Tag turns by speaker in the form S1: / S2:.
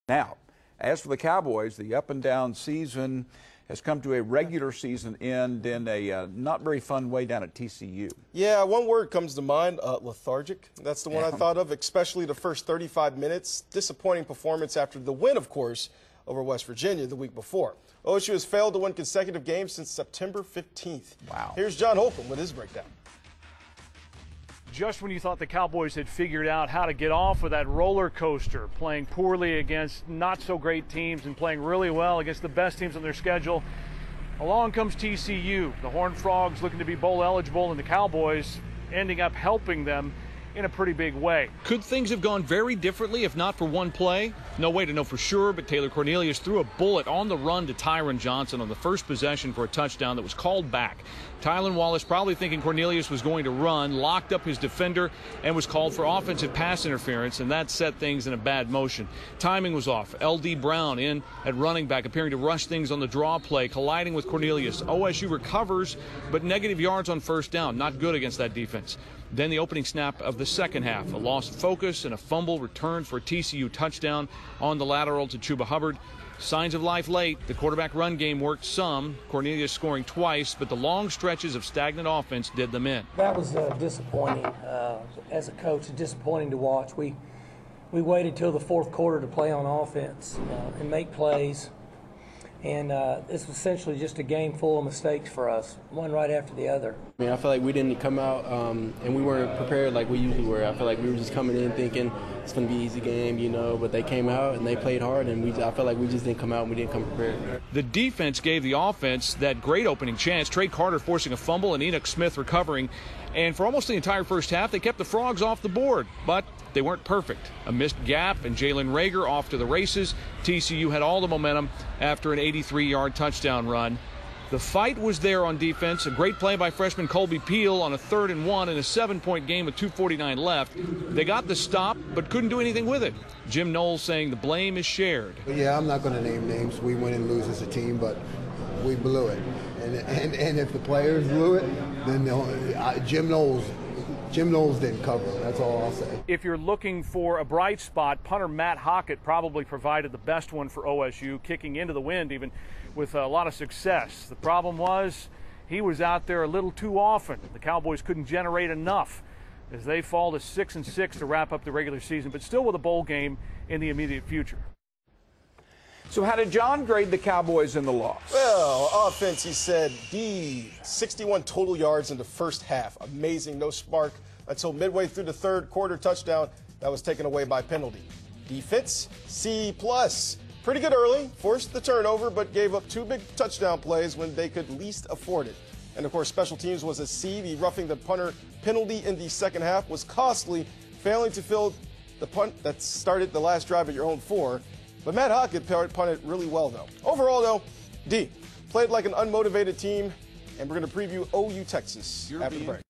S1: Now, as for the Cowboys, the up-and-down season has come to a regular season end in a not very fun way down at TCU.
S2: Yeah, one word comes to mind, lethargic. That's the one I thought of, especially the first 35 minutes. Disappointing performance after the win, of course, over West Virginia the week before. OSU has failed to win consecutive games since September 15th.
S1: Wow.
S2: Here's John Holcomb with his breakdown.
S3: Just when you thought the Cowboys had figured out how to get off of that roller coaster, playing poorly against not so great teams and playing really well against the best teams on their schedule, along comes TCU. The Horned Frogs looking to be bowl eligible, and the Cowboys ending up helping them in a pretty big way.
S4: Could things have gone very differently if not for one play? No way to know for sure, but Taylor Cornelius threw a bullet on the run to Tyron Johnson on the first possession for a touchdown that was called back. Tylan Wallace, probably thinking Cornelius was going to run, locked up his defender and was called for offensive pass interference, and that set things in a bad motion. Timing was off. L.D. Brown in at running back, appearing to rush things on the draw play, colliding with Cornelius. OSU recovers, but negative yards on first down. Not good against that defense. Then the opening snap of the second half, a loss of focus and a fumble returned for a TCU touchdown on the lateral to Chuba Hubbard. Signs of life late. The quarterback run game worked some, Cornelius scoring twice, but the long stretches of stagnant offense did them in.
S5: That was disappointing. As a coach, disappointing to watch. We waited till the fourth quarter to play on offense and make plays. And this was essentially just a game full of mistakes for us, one right after the other.
S6: I mean, I feel like we didn't come out and we weren't prepared like we usually were. I feel like we were just coming in thinking it's going to be an easy game, you know, but they came out and they played hard, and I feel like we just didn't come out and we didn't come prepared.
S4: The defense gave the offense that great opening chance. Trey Carter forcing a fumble and Enoch Smith recovering. And for almost the entire first half, they kept the Frogs off the board, but they weren't perfect. A missed gap and Jalen Rager off to the races. TCU had all the momentum after an 83-yard touchdown run. The fight was there on defense. A great play by freshman Colby Peel on a 3rd and 1 in a 7-point game with 2:49 left. They got the stop, but couldn't do anything with it. Jim Knowles saying the blame is shared.
S7: Yeah, I'm not going to name names. We win and lose as a team, but we blew it. And if the players blew it, then Jim Knowles didn't cover. That's all I'll say.
S3: If you're looking for a bright spot, punter Matt Hockett probably provided the best one for OSU, kicking into the wind even with a lot of success. The problem was he was out there a little too often. The Cowboys couldn't generate enough as they fall to 6-6 to wrap up the regular season, but still with a bowl game in the immediate future.
S1: So how did John grade the Cowboys in the loss?
S2: Well, offense, he said, D, 61 total yards in the first half. Amazing, no spark until midway through the third quarter touchdown that was taken away by penalty. Defense, C+. Pretty good early, forced the turnover, but gave up 2 big touchdown plays when they could least afford it. And, of course, special teams was a C. The roughing the punter penalty in the second half was costly, failing to fill the punt that started the last drive at your own 4. But Matt Hockett punted really well, though. Overall, though, D, played like an unmotivated team, and we're going to preview OU Texas after the break.